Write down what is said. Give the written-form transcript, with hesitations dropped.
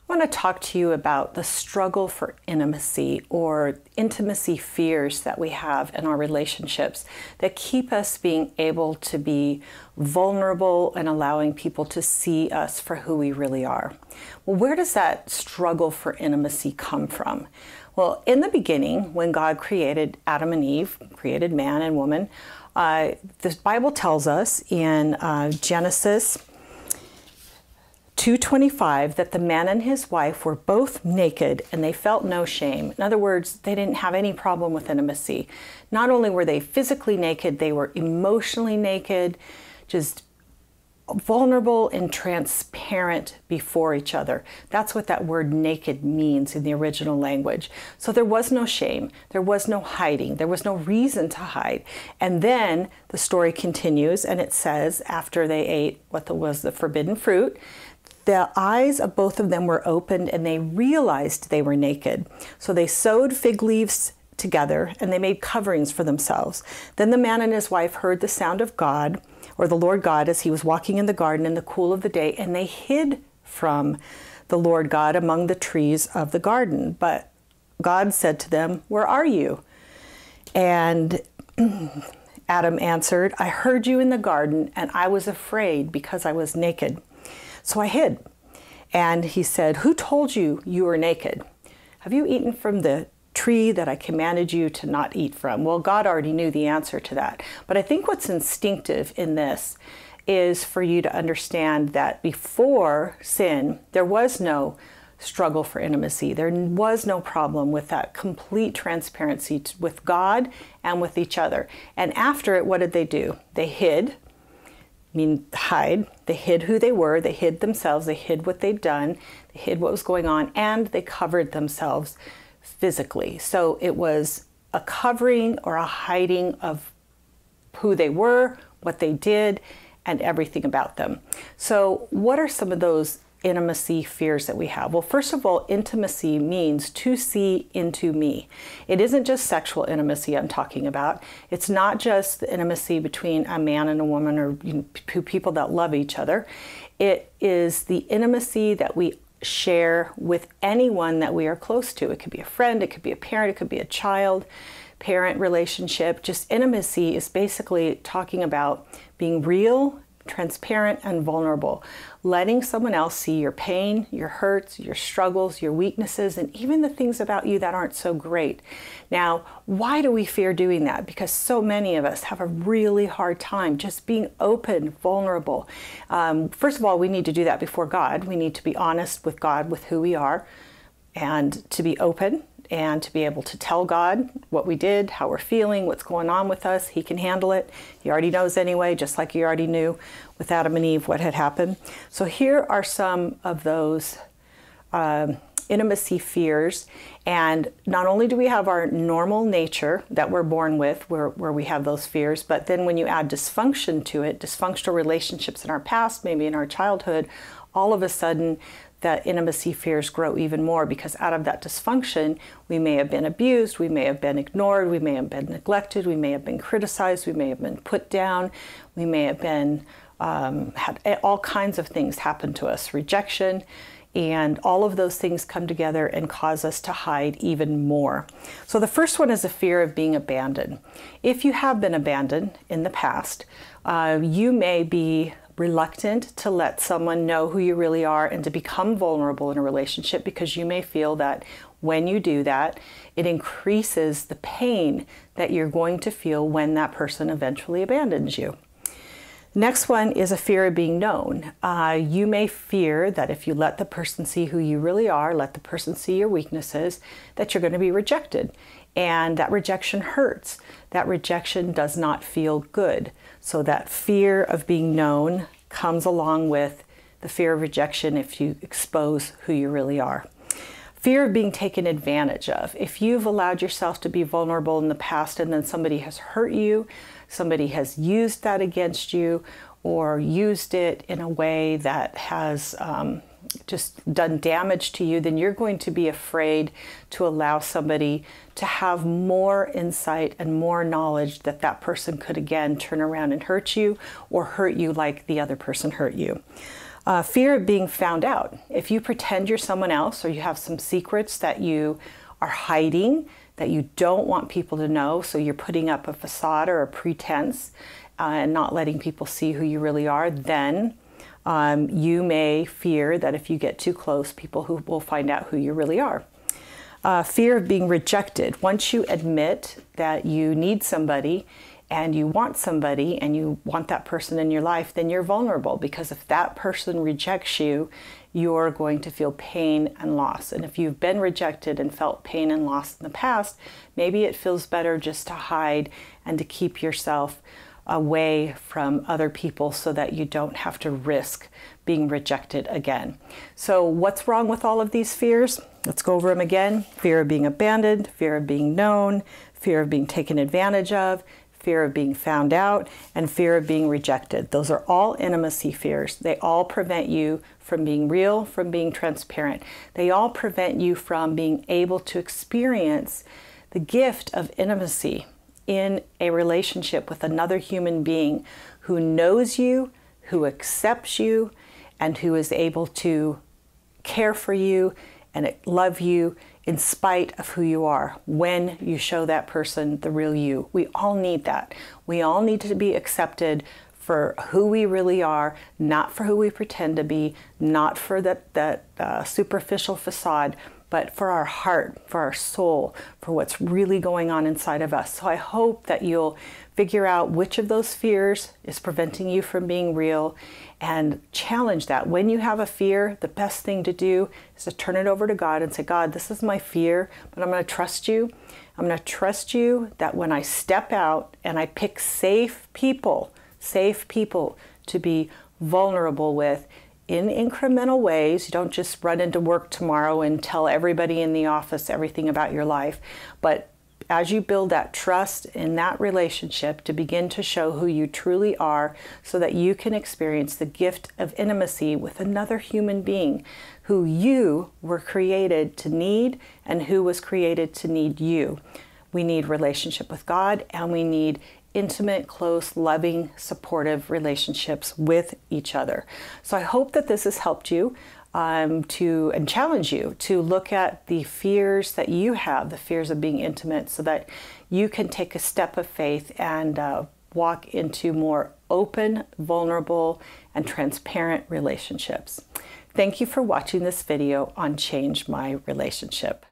I want to talk to you about the struggle for intimacy or intimacy fears that we have in our relationships that keep us being able to be vulnerable and allowing people to see us for who we really are. Well, where does that struggle for intimacy come from? Well, in the beginning, when God created Adam and Eve, created man and woman, the Bible tells us in Genesis 2:25 that the man and his wife were both naked and they felt no shame. In other words, they didn't have any problem with intimacy. Not only were they physically naked, they were emotionally naked, just vulnerable and transparent before each other. That's what that word naked means in the original language. So there was no shame, there was no hiding, there was no reason to hide. And then the story continues and it says after they ate what was the forbidden fruit, the eyes of both of them were opened and they realized they were naked. So they sewed fig leaves together and they made coverings for themselves. Then the man and his wife heard the sound of God, or the Lord God, as he was walking in the garden in the cool of the day, and they hid from the Lord God among the trees of the garden. But God said to them, "Where are you?" And Adam answered, "I heard you in the garden and I was afraid because I was naked. So I hid." And he said, "Who told you you were naked? Have you eaten from the tree that I commanded you to not eat from?" Well, God already knew the answer to that. But I think what's instinctive in this is for you to understand that before sin, there was no struggle for intimacy. There was no problem with that complete transparency with God and with each other. And after it, what did they do? They hid. Hide. They hid who they were, they hid themselves, they hid what they'd done, they hid what was going on, and they covered themselves physically. So it was a covering or a hiding of who they were, what they did, and everything about them. So what are some of those intimacy fears that we have? Well, first of all, intimacy means to see into me. It isn't just sexual intimacy I'm talking about. It's not just the intimacy between a man and a woman or two people that love each other. It is the intimacy that we share with anyone that we are close to. It could be a friend, it could be a parent, it could be a child-parent relationship. Just intimacy is basically talking about being real, transparent, and vulnerable, letting someone else see your pain, your hurts, your struggles, your weaknesses, and even the things about you that aren't so great. Now, why do we fear doing that? Because so many of us have a really hard time just being open, vulnerable. First of all, we need to do that before God. We need to be honest with God, with who we are, and to be open and to be able to tell God what we did, how we're feeling, what's going on with us. He can handle it. He already knows anyway, just like he already knew with Adam and Eve what had happened. So here are some of those intimacy fears. And not only do we have our normal nature that we're born with, where we have those fears, but then when you add dysfunction to it, dysfunctional relationships in our past, maybe in our childhood, all of a sudden that intimacy fears grow even more, because out of that dysfunction, we may have been abused, we may have been ignored, we may have been neglected, we may have been criticized, we may have been put down, we may have been, had all kinds of things happen to us, rejection, and all of those things come together and cause us to hide even more. So the first one is a fear of being abandoned. If you have been abandoned in the past, you may be reluctant to let someone know who you really are and to become vulnerable in a relationship, because you may feel that when you do that, it increases the pain that you're going to feel when that person eventually abandons you. Next one is a fear of being known. You may fear that if you let the person see who you really are, let the person see your weaknesses, that you're going to be rejected. And that rejection hurts. That rejection does not feel good. So that fear of being known comes along with the fear of rejection if you expose who you really are. Fear of being taken advantage of. If you've allowed yourself to be vulnerable in the past and then somebody has hurt you, somebody has used that against you, or used it in a way that has just done damage to you, then you're going to be afraid to allow somebody to have more insight and more knowledge that that person could again turn around and hurt you, or hurt you like the other person hurt you. Fear of being found out. If you pretend you're someone else or you have some secrets that you are hiding, that you don't want people to know, so you're putting up a facade or a pretense and not letting people see who you really are, then you may fear that if you get too close, people who will find out who you really are. Fear of being rejected. Once you admit that you need somebody and you want somebody and you want that person in your life, then you're vulnerable, because if that person rejects you, you're going to feel pain and loss. And if you've been rejected and felt pain and loss in the past, maybe it feels better just to hide and to keep yourself away from other people so that you don't have to risk being rejected again. So what's wrong with all of these fears? Let's go over them again. Fear of being abandoned, fear of being known, fear of being taken advantage of, fear of being found out, and fear of being rejected. Those are all intimacy fears. They all prevent you from being real, from being transparent. They all prevent you from being able to experience the gift of intimacy in a relationship with another human being who knows you, who accepts you, and who is able to care for you and love you in spite of who you are when you show that person the real you. We all need that. We all need to be accepted for who we really are, not for who we pretend to be, not for that superficial facade, but for our heart, for our soul, for what's really going on inside of us. So I hope that you'll figure out which of those fears is preventing you from being real and challenge that. When you have a fear, the best thing to do is to turn it over to God and say, God, this is my fear, but I'm going to trust you. I'm going to trust you that when I step out and I pick safe people to be vulnerable with, in incremental ways. You don't just run into work tomorrow and tell everybody in the office everything about your life. But as you build that trust in that relationship, to begin to show who you truly are so that you can experience the gift of intimacy with another human being who you were created to need and who was created to need you. We need relationship with God, and we need intimate, close, loving, supportive relationships with each other. So I hope that this has helped you and challenge you to look at the fears that you have, the fears of being intimate, so that you can take a step of faith and walk into more open, vulnerable, and transparent relationships. Thank you for watching this video on Change My Relationship.